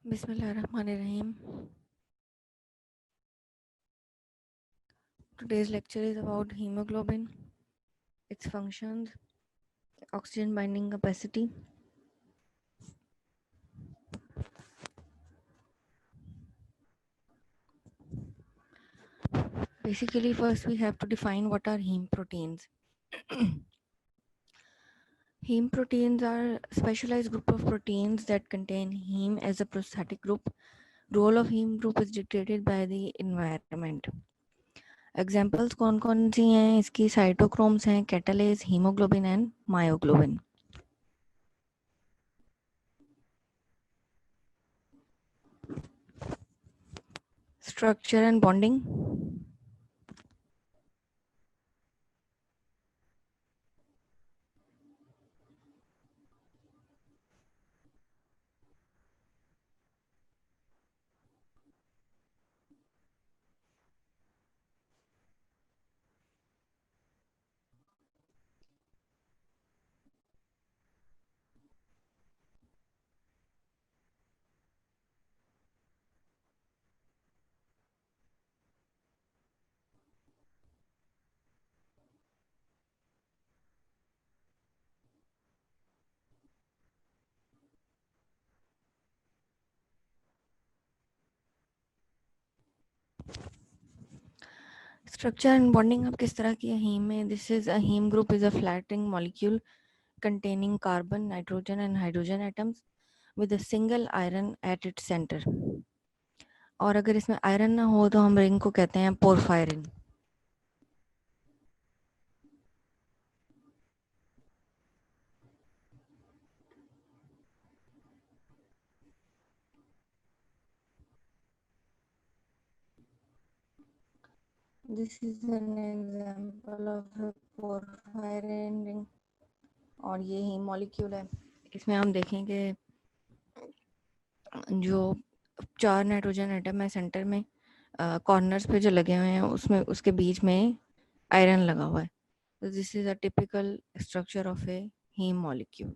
Bismillahirrahmanirrahim. Today's lecture is about hemoglobin, its functions, oxygen binding capacity. Basically, first we have to define what are heme proteins. Heme proteins are specialized group of proteins that contain heme as a prosthetic group. Role of heme group is dictated by the environment. Examples कौन कौन सी हैं इसकी? Cytochromes हैं, catalase, haemoglobin and myoglobin. Structure and bonding. Structure and bonding अब किस तरह की है हीम में? This is a haem group is a flattening molecule containing carbon, nitrogen and hydrogen atoms with a single iron at its center. और अगर इसमें iron ना हो तो हम रिंग को कहते हैं porphyrin. This is an example of a porphyrin ring. और ये ही मॉलिक्यूल है. इसमें हम देखेंगे जो 4 नाइट्रोजन एटम है सेंटर में, कॉर्नर्स पे जो लगे हुए हैं उसमें उसके बीच में आयरन लगा हुआ है. So this is a typical structure of a heme molecule.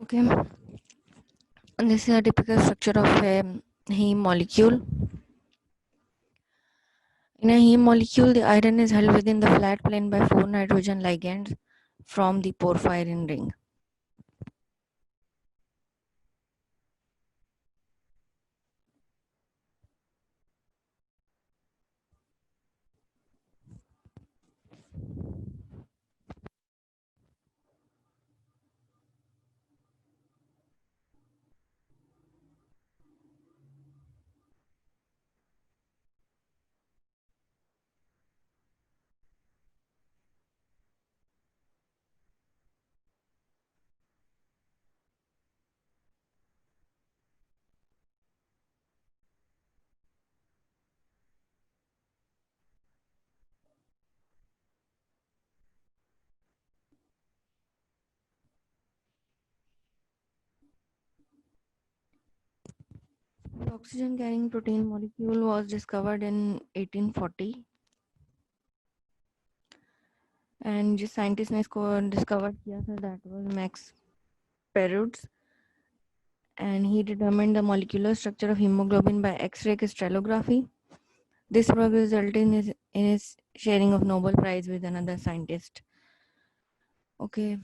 Okay, and this is a typical structure of a heme molecule. In a heme molecule, the iron is held within the flat plane by 4 nitrogen ligands from the porphyrin ring. oxygen carrying protein molecule was discovered in 1840, and जिस scientist ने इसको discovered किया था that was Max Perutz, and he determined the molecular structure of hemoglobin by X-ray crystallography. This work resulted in his sharing of Nobel Prize with another scientist. Okay,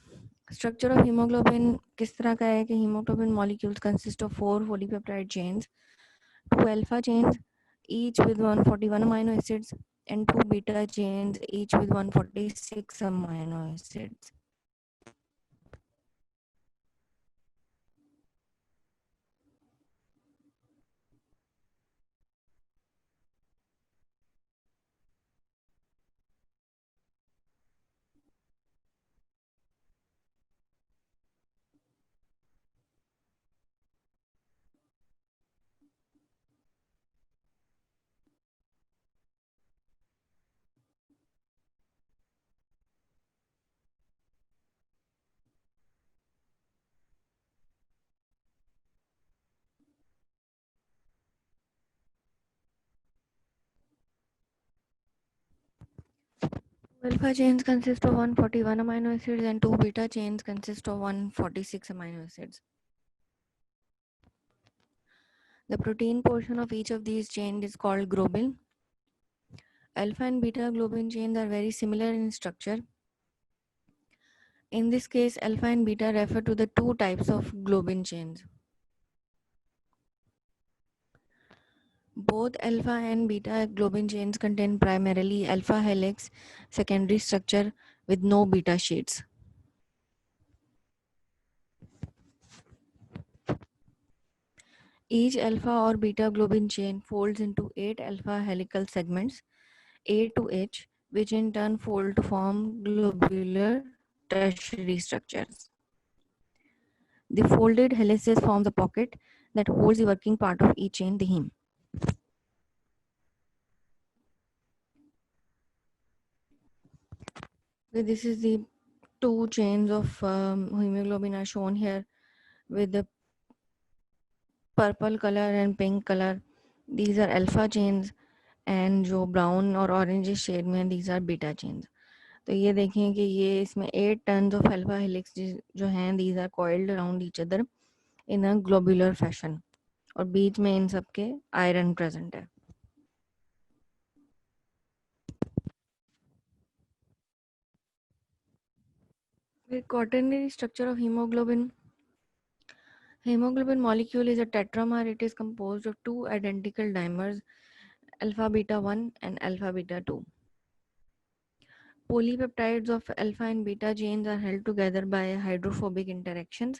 structure of hemoglobin किस तरह का है कि hemoglobin molecules consist of 4 polypeptide chains, 2 alpha chains each with 141 amino acids, and 2 beta chains each with 146 amino acids. Alpha chains consist of 141 amino acids and 2 beta chains consist of 146 amino acids. The protein portion of each of these chains is called globin. Alpha and beta globin chains are very similar in structure. In this case, alpha and beta refer to the two types of globin chains. Both alpha and beta globin chains contain primarily alpha helix secondary structure with no beta sheets. Each alpha or beta globin chain folds into 8 alpha helical segments, A to H, which in turn fold to form globular tertiary structures. The folded helices form the pocket that holds the working part of each chain, the heme. This is the two chains of hemoglobin are shown here with the purple color and pink color. These are alpha chains, and जो brown और orange shade में these are beta chains. तो ये देखें कि ये इसमें 8 tons of alpha helix जो हैं these are coiled around each other in a globular fashion, और बीच में इन सब के iron present है. The quaternary structure of hemoglobin. Hemoglobin molecule is a tetramer. It is composed of two identical dimers, alpha beta 1 and alpha beta 2. Polypeptides of alpha and beta chains are held together by hydrophobic interactions,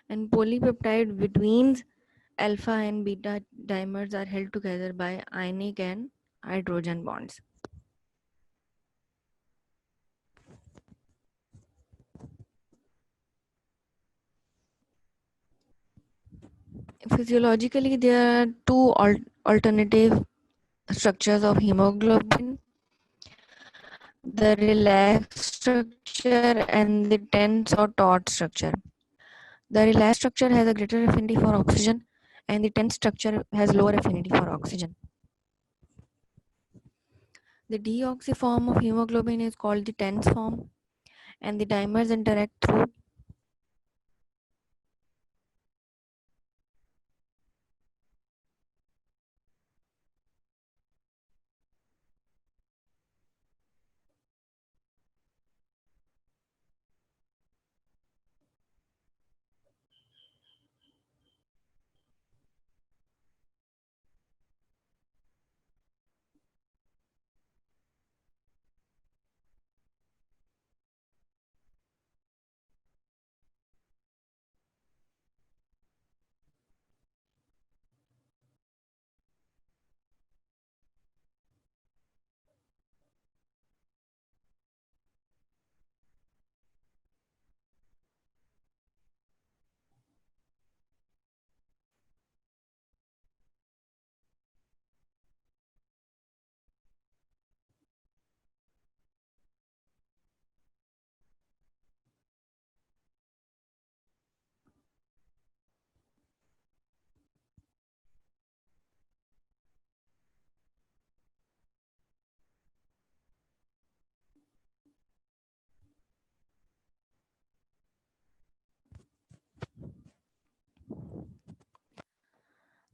and polypeptide between alpha and beta dimers are held together by ionic and hydrogen bonds. Physiologically, there are two alternative structures of hemoglobin: the relaxed structure and the tense or taut structure. The relaxed structure has a greater affinity for oxygen, and the tense structure has lower affinity for oxygen. The deoxy form of hemoglobin is called the tense form, and the dimers interact through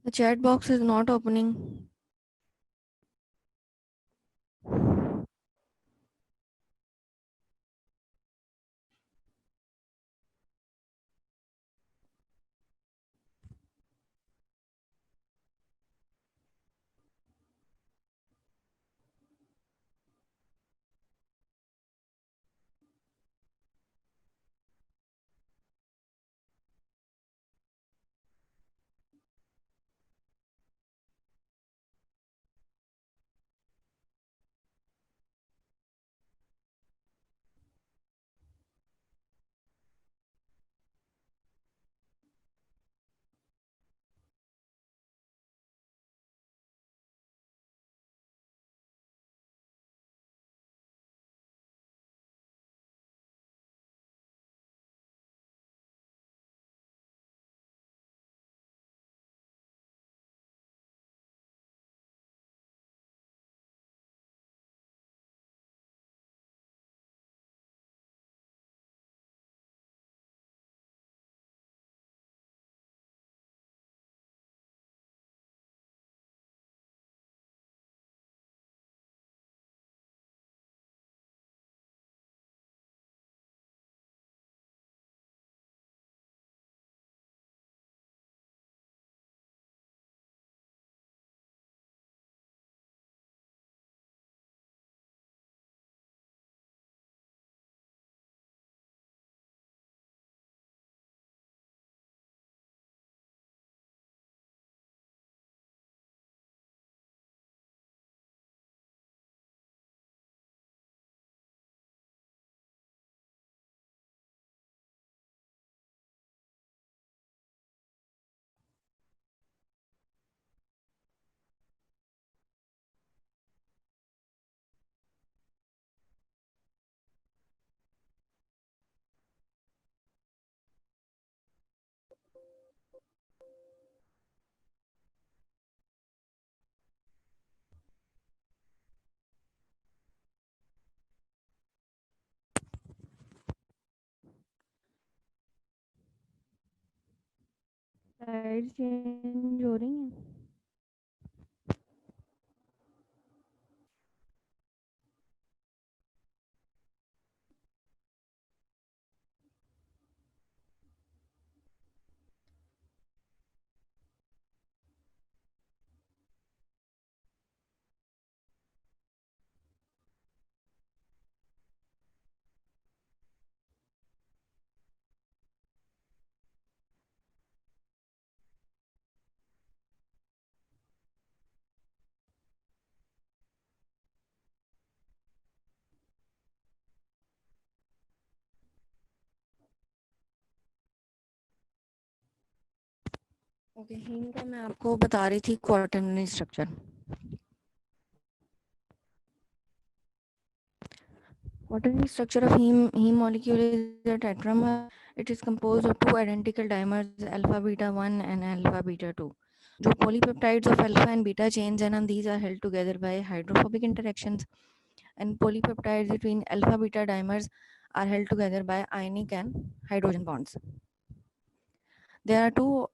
The chat box is not opening. Slides change हो रही हैं? Okay, haem का मैं आपको बता रही थी quaternary structure. Quaternary structure of heme molecule is a tetramer. It is composed of two identical dimers, alpha beta 1 and alpha beta 2. जो polypeptides of alpha and beta chains and these are held together by hydrophobic interactions, and polypeptides between alpha beta dimers are held together by ionic and hydrogen bonds. There are two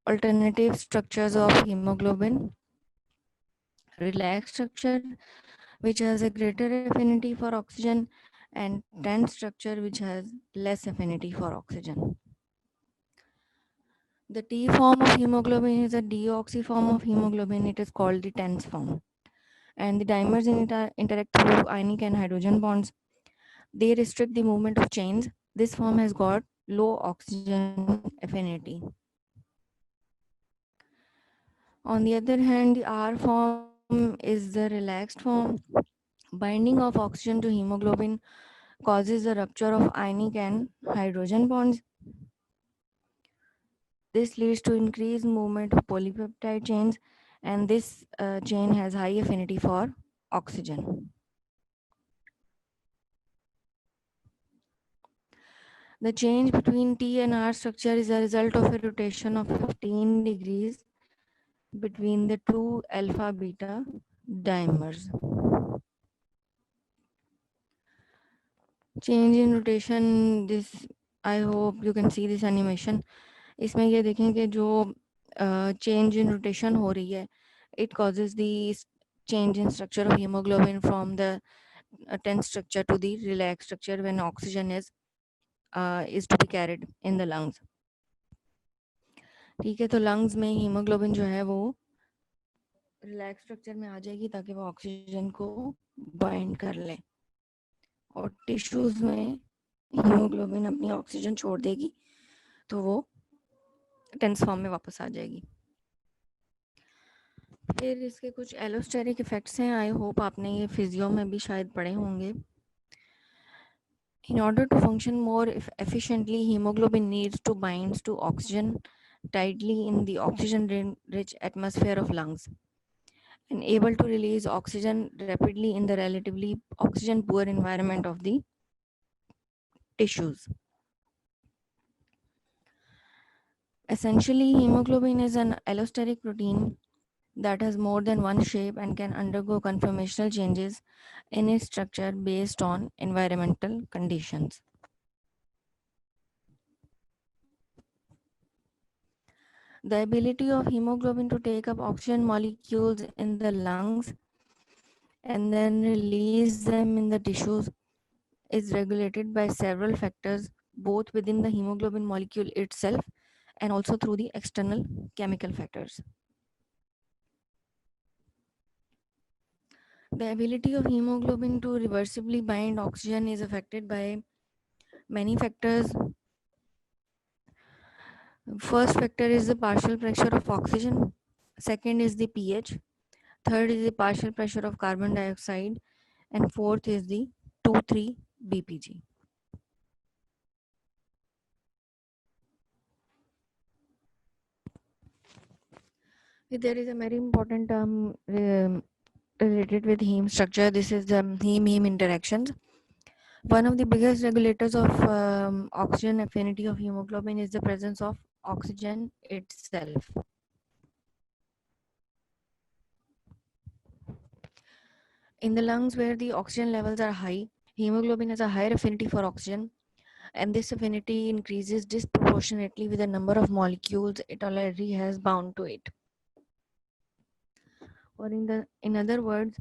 alternative structures of hemoglobin: relaxed structure, which has a greater affinity for oxygen, and tense structure, which has less affinity for oxygen. The T form of hemoglobin is a deoxy form of hemoglobin. It is called the tense form. And the dimers in it interact through ionic and hydrogen bonds. They restrict the movement of chains. This form has got low oxygen affinity. On the other hand, the R form is the relaxed form. Binding of oxygen to hemoglobin causes the rupture of ionic and hydrogen bonds. This leads to increased movement of polypeptide chains, and this chain has high affinity for oxygen. The change between T and R structure is a result of a rotation of 15 degrees between the two alpha beta dimers. Change in rotation, this I hope you can see this animation. इसमें ये देखें कि जो change in rotation हो रही है, it causes the change in structure of hemoglobin from the tense structure to the relaxed structure when oxygen is to be carried in the lungs. ठीक है, तो lungs में hemoglobin जो है वो रिलैक्स स्ट्रक्चर में आ जाएगी ताकि वो ऑक्सीजन को बाइंड कर ले, और टिश्यूज में हीमोग्लोबिन अपनी ऑक्सीजन छोड़ देगी तो वो टेंस फॉर्म में वापस आ जाएगी। फिर इसके कुछ एलोस्टेरिक इफेक्ट्स हैं, आई होप आपने ये फिजियो में भी शायद पढ़े होंगे। In order to function more efficiently, hemoglobin needs to bind to oxygen tightly in the oxygen-rich atmosphere of lungs and able to release oxygen rapidly in the relatively oxygen-poor environment of the tissues. Essentially, hemoglobin is an allosteric protein that has more than one shape and can undergo conformational changes in its structure based on environmental conditions. The ability of hemoglobin to take up oxygen molecules in the lungs and then release them in the tissues is regulated by several factors, both within the hemoglobin molecule itself and also through the external chemical factors. The ability of hemoglobin to reversibly bind oxygen is affected by many factors. First factor is the partial pressure of oxygen. Second is the pH. Third is the partial pressure of carbon dioxide. And fourth is the 2,3 BPG. There is a very important term related with heme structure. This is the heme interactions. One of the biggest regulators of oxygen affinity of hemoglobin is the presence of oxygen itself. In the lungs where the oxygen levels are high, hemoglobin has a higher affinity for oxygen, and this affinity increases disproportionately with the number of molecules it already has bound to it. Or in other words,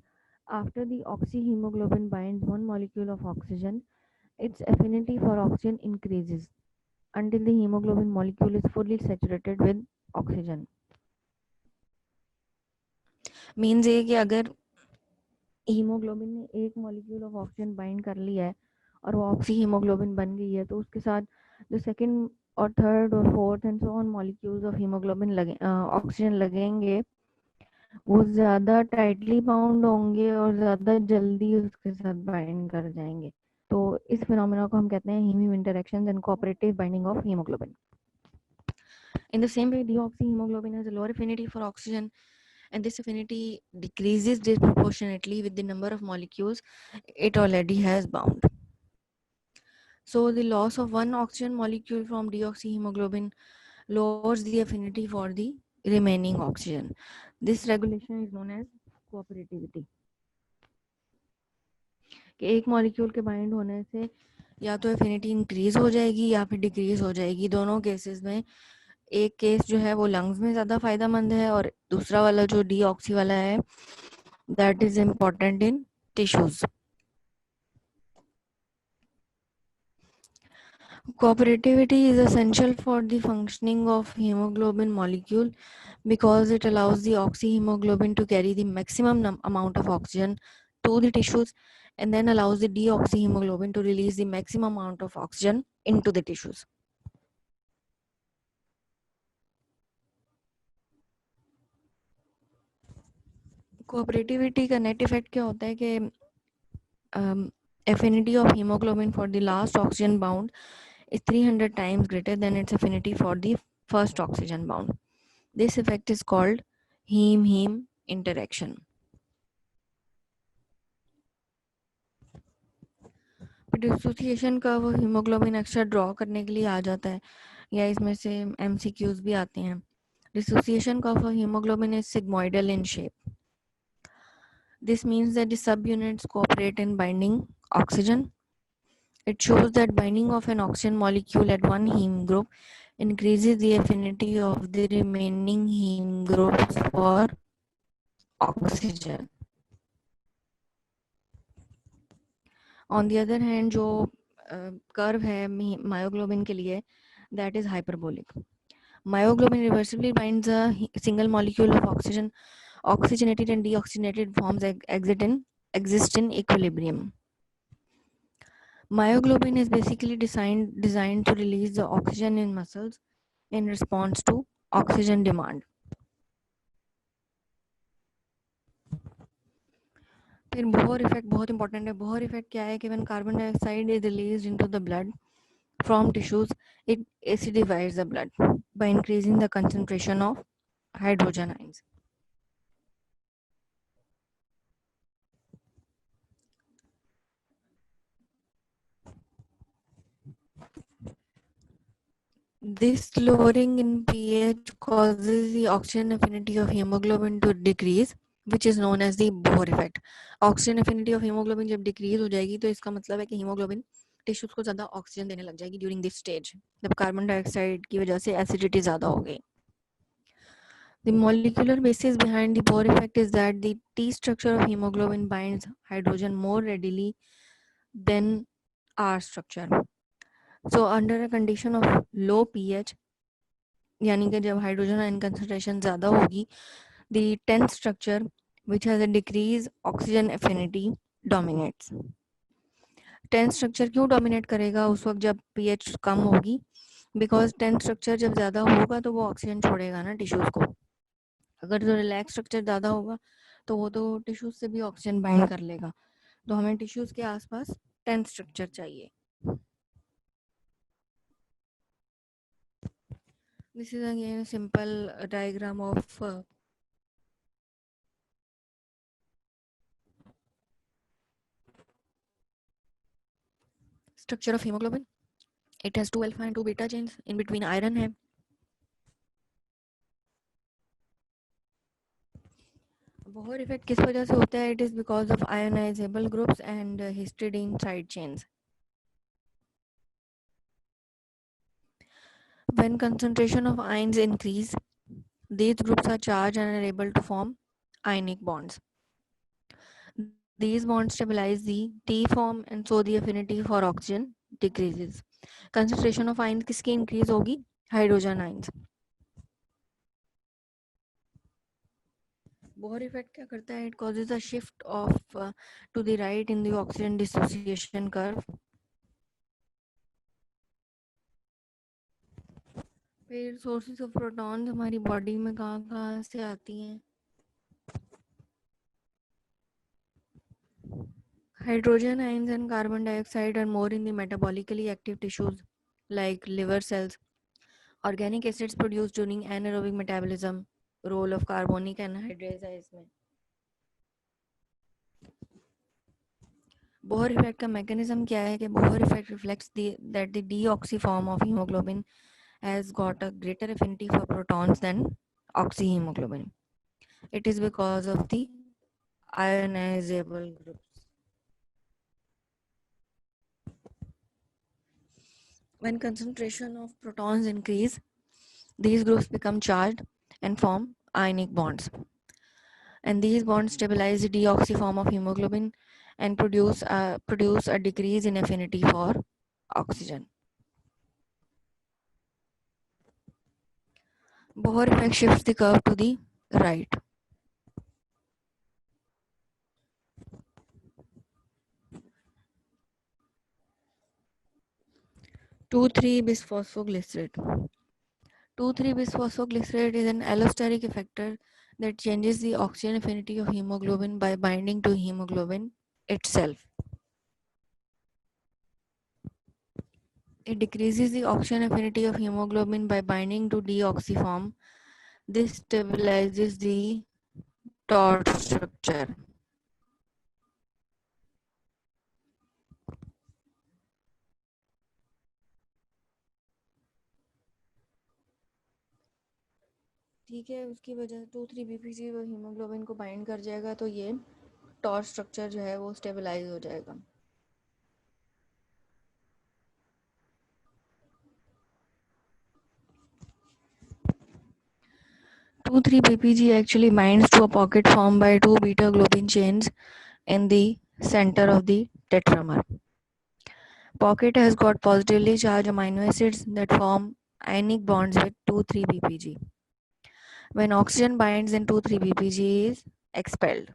after the oxyhemoglobin binds one molecule of oxygen, its affinity for oxygen increases until the hemoglobin molecule is fully saturated with oxygen. Means ये कि अगर haemoglobin ने एक molecule of oxygen bind कर लिया है और वो ऑक्सी हीमोग्लोबिन बन गई है, तो उसके साथ जो सेकंड और थर्ड और fourth and so on molecules of haemoglobin लगे ऑक्सीजन लगेंगे, वो ज़्यादा टाइटली बाउंड होंगे और ज़्यादा जल्दी उसके साथ बाइंड कर जाएंगे। तो इस फिनोमेना को हम कहते हैं haem interactions and cooperative binding of haemoglobin. In the same way, deoxyhemoglobin has a lower affinity for oxygen, and this affinity decreases disproportionately with the number of molecules it already has bound. So the loss of one oxygen molecule from deoxyhemoglobin lowers the affinity for the remaining oxygen. This regulation is known as cooperativity. कि एक molecule के bind होने से या तो affinity increase हो जाएगी या फिर डिक्रीज हो जाएगी। दोनों केसेस में एक केस जो है वो लंग्स में ज़्यादा फायदेमंद है और दूसरा वाला जो डीऑक्सी वाला है that is important in tissues. Cooperativity is essential for the functioning of hemoglobin molecule because it allows the oxyhemoglobin to carry the maximum amount of oxygen to the tissues and then allows the deoxyhemoglobin to release the maximum amount of oxygen into the tissues. Cooperativity का net effect क्या होता है कि affinity of hemoglobin for the last oxygen bound is 300 times greater than its affinity for the first oxygen bound. This effect is called heme-heme interaction. Dissociation का वो haemoglobin extra draw करने के लिए आ जाता है या इसमें से एमसीक्यूज भी आते हैं। Dissociation of a hemoglobin is sigmoidal in shape. This means that the subunits cooperate in binding oxygen. It shows that binding of an oxygen molecule at one heme group increases the affinity of the remaining heme groups for oxygen. On the other hand, जो curve है myoglobin के लिए, that is hyperbolic. Myoglobin reversibly binds a single molecule of oxygen. Oxygenated and deoxygenated forms exist in equilibrium. Myoglobin is basically designed to release the oxygen in muscles in response to oxygen demand. फिर Bohr effect बहुत important है. Bohr effect क्या है कि when carbon dioxide is released into the blood from tissues, it acidifies the blood by increasing the concentration of hydrogen ions. This lowering in pH causes the oxygen affinity of hemoglobin to decrease, which is known as the Bohr effect. Oxygen affinity of hemoglobin जब decrease हो जाएगी तो इसका मतलब है कि hemoglobin tissues को ज़्यादा ऑक्सीजन देने लग जाएगी ड्यूरिंग दिस स्टेज, जब कार्बन डाइऑक्साइड की वजह से एसिडिटी ज़्यादा हो गई. The molecular basis behind the Bohr effect is that the T structure of hemoglobin binds hydrogen more readily than R structure. So under a condition of low pH, यानी कि जब hydrogen ion concentration ज़्यादा होगी, the 10th structure which has a decreased oxygen affinity dominates. 10th structure क्यों dominate करेगा उस वक्त जब pH कम होगी? Because 10th structure जब ज़्यादा होगा तो वो ऑक्सीजन छोड़ेगा ना टिश्यूज को. अगर जो रिलैक्स स्ट्रक्चर ज़्यादा होगा तो वो तो टिश्यूज से भी ऑक्सीजन बाइंड कर लेगा. तो हमें टिश्यूज के आसपास 10th स्ट्रक्चर चाहिए. This is again a simple diagram of structure of hemoglobin. It has 2 alpha and 2 beta chains. In between iron है. बोहर इफेक्ट किस वजह से होता है? It is because of ionizable groups and histidine side chains. When concentration of ions increase, these groups are charged and are able to form ionic bonds. These bonds stabilize the T form and so the affinity for oxygen decreases. Concentration of ions किसकी increase होगी? Hydrogen ions. Bohr effect क्या करता है? It causes a shift of to the right in the oxygen dissociation curve. फिर sources of protons हमारी body में कहाँ से आती हैं? Hydrogen ions and carbon dioxide are more in the metabolically active tissues like liver cells. Organic acids produced during anaerobic metabolism. Role of carbonic anhydrase है इसमें. Bohr effect का mechanism क्या है कि Bohr effect reflects that the deoxy form of hemoglobin has got a greater affinity for protons than oxyhemoglobin. It is because of the ionizable groups. When concentration of protons increase, these groups become charged and form ionic bonds. And these bonds stabilize the deoxy form of hemoglobin and produce a decrease in affinity for oxygen. Bohr effect shifts the curve to the right. 2,3-bisphosphoglycerate. 2,3-bisphosphoglycerate is an allosteric effector that changes the oxygen affinity of hemoglobin by binding to hemoglobin itself. It decreases the oxygen affinity of hemoglobin by binding to deoxyform. This stabilizes the TOR structure. ठीक है, उसकी वजह 2,3-BPC वो haemoglobin को bind कर जाएगा तो ये टॉर स्ट्रक्चर जो है वो स्टेबलाइज हो जाएगा. 2,3-BPG actually binds to a pocket formed by two beta globin chains in the center of the tetramer. Pocket has got positively charged amino acids that form ionic bonds with 2,3-BPG. When oxygen binds in 2,3-BPG is expelled.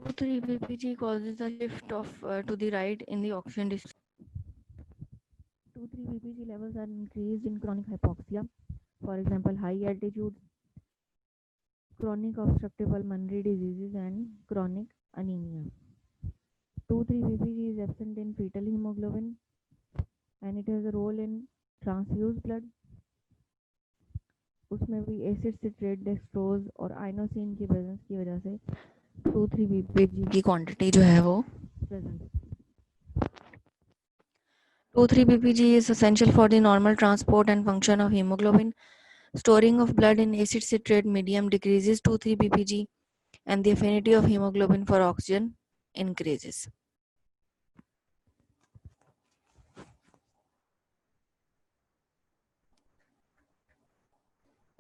So 3-BPG causes a shift to the right in the oxygen distribution. 2,3-BPG levels are increased in chronic hypoxia, for example, high altitude, chronic obstructive pulmonary diseases, and chronic anemia. 2,3-BPG is absent in fetal hemoglobin and it has a role in transfused blood. उसमें भी acid citrate dextrose और inosine की presence की वजह से 2,3-BPG की quantity जो है वो present. 2,3-BPG is essential for the normal transport and function of hemoglobin. Storing of blood in acid citrate medium decreases 2,3-BPG and the affinity of hemoglobin for oxygen increases.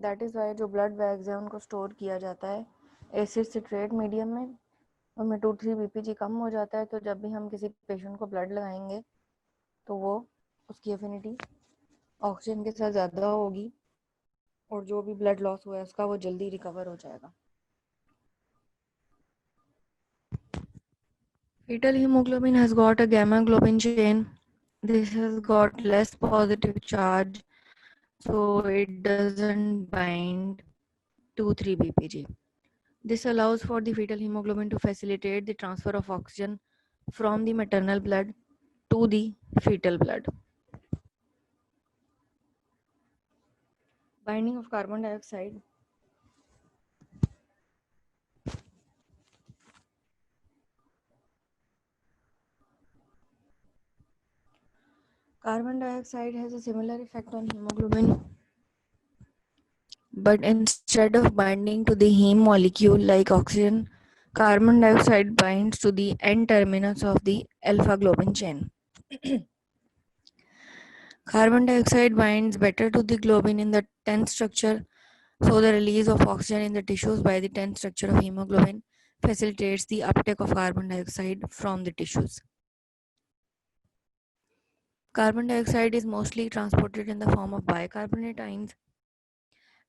That is why जो blood bags है उनको store किया जाता है acid citrate medium में. उनमें 2,3-BPG कम हो जाता है तो जब भी हम किसी पेशेंट को ब्लड लगाएंगे तो वो उसकी एफिनिटी ऑक्सीजन के साथ ज़्यादा होगी और जो भी ब्लड लॉस हुआ है उसका वो जल्दी रिकवर हो जाएगा. Fetal hemoglobin has got a gamma globin chain. This has got less positive charge, so it doesn't bind to 3-BPG. This allows for the fetal hemoglobin to facilitate the transfer of oxygen from the maternal blood to the fetal blood. Binding of carbon dioxide. Carbon dioxide has a similar effect on hemoglobin, but instead of binding to the heme molecule like oxygen, carbon dioxide binds to the N terminus of the alpha globin chain. Carbon dioxide binds better to the globin in the 10th structure, so the release of oxygen in the tissues by the 10th structure of hemoglobin facilitates the uptake of carbon dioxide from the tissues. Carbon dioxide is mostly transported in the form of bicarbonate ions.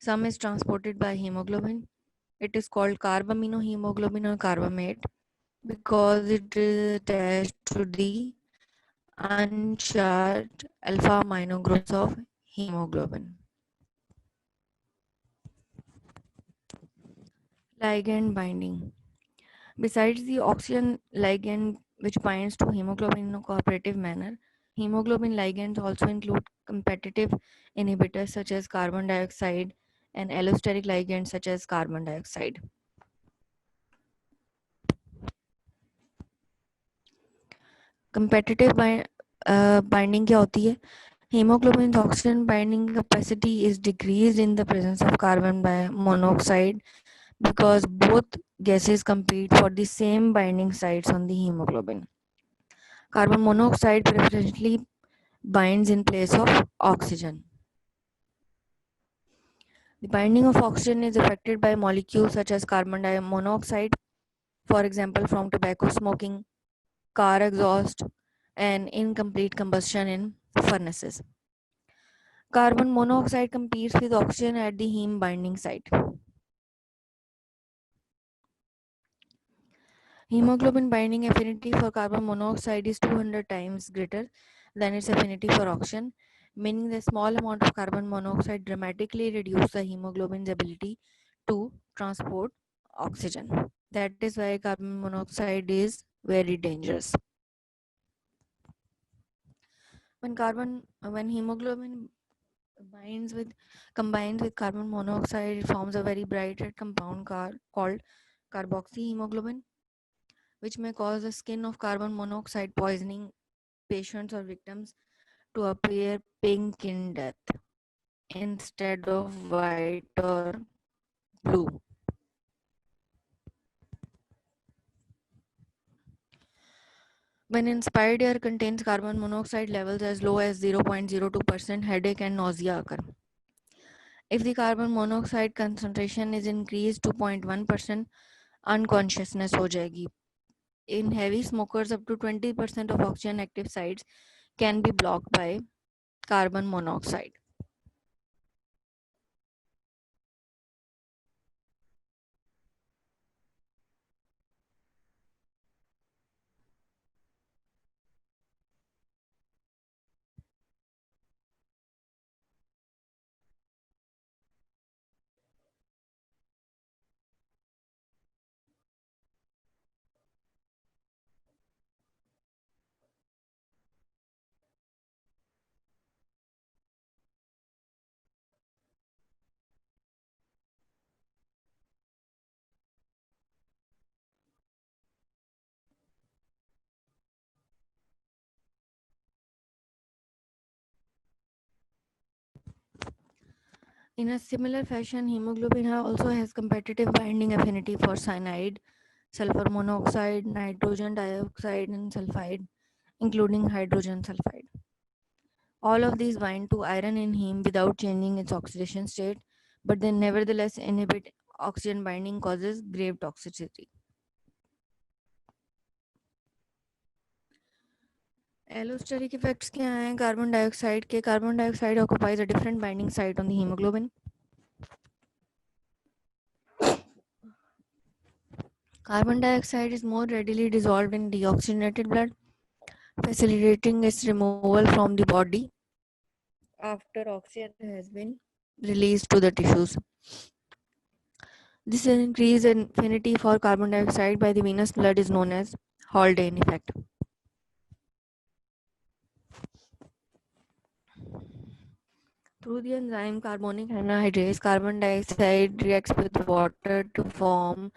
Some is transported by hemoglobin. It is called carbaminohemoglobin or carbamate because it is attached to the uncharged alpha amino groups of hemoglobin. Ligand binding. Besides the oxygen ligand which binds to hemoglobin in a cooperative manner, hemoglobin ligands also include competitive inhibitors such as carbon dioxide and allosteric ligands such as carbon dioxide. Competitive binding क्या होती है? Hemoglobin's oxygen binding capacity is decreased in the presence of carbon monoxide because both gases compete for the same binding sites on the hemoglobin. Carbon monoxide preferentially binds in place of oxygen. The binding of oxygen is affected by molecules such as carbon monoxide, for example, from tobacco smoking, car exhaust, and incomplete combustion in furnaces. Carbon monoxide competes with oxygen at the heme binding site. Hemoglobin binding affinity for carbon monoxide is 200 times greater than its affinity for oxygen, meaning the small amount of carbon monoxide dramatically reduces the hemoglobin's ability to transport oxygen. That is why carbon monoxide is very dangerous. When hemoglobin binds with combines with carbon monoxide, it forms a very bright red compound called carboxyhemoglobin, which may cause the skin of carbon monoxide poisoning patients or victims to appear pink in death instead of white or blue. When inspired air contains carbon monoxide levels as low as 0.02%, headache and nausea occur. If the carbon monoxide concentration is increased to 0.1%, unconsciousness हो जाएगी. In heavy smokers, up to 20% of oxygen active sites can be blocked by carbon monoxide. In a similar fashion, hemoglobin also has competitive binding affinity for cyanide, sulfur monoxide, nitrogen dioxide, and sulfide, including hydrogen sulfide. All of these bind to iron in heme without changing its oxidation state, but they nevertheless inhibit oxygen binding, causes grave toxicity. Allosteric effects क्या हैं carbon dioxide के? Carbon dioxide occupies a different binding site on the hemoglobin. Carbon dioxide is more readily dissolved in deoxygenated blood, facilitating its removal from the body after oxygen has been released to the tissues. This increased affinity for carbon dioxide by the venous blood is known as Haldane effect. Through the enzyme carbonic anhydrase, carbon dioxide reacts with water to form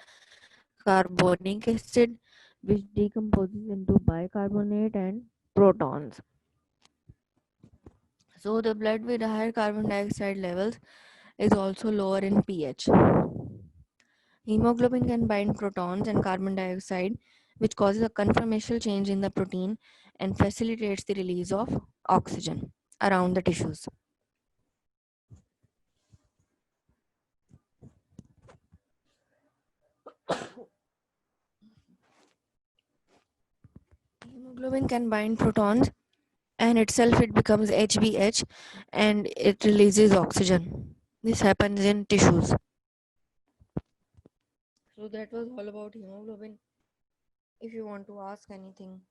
carbonic acid, which decomposes into bicarbonate and protons. So the blood with higher carbon dioxide levels is also lower in pH. Hemoglobin can bind protons and carbon dioxide, which causes a conformational change in the protein and facilitates the release of oxygen around the tissues. Hemoglobin can bind protons and itself it becomes HBH and it releases oxygen. This happens in tissues. So that was all about hemoglobin. If you want to ask anything.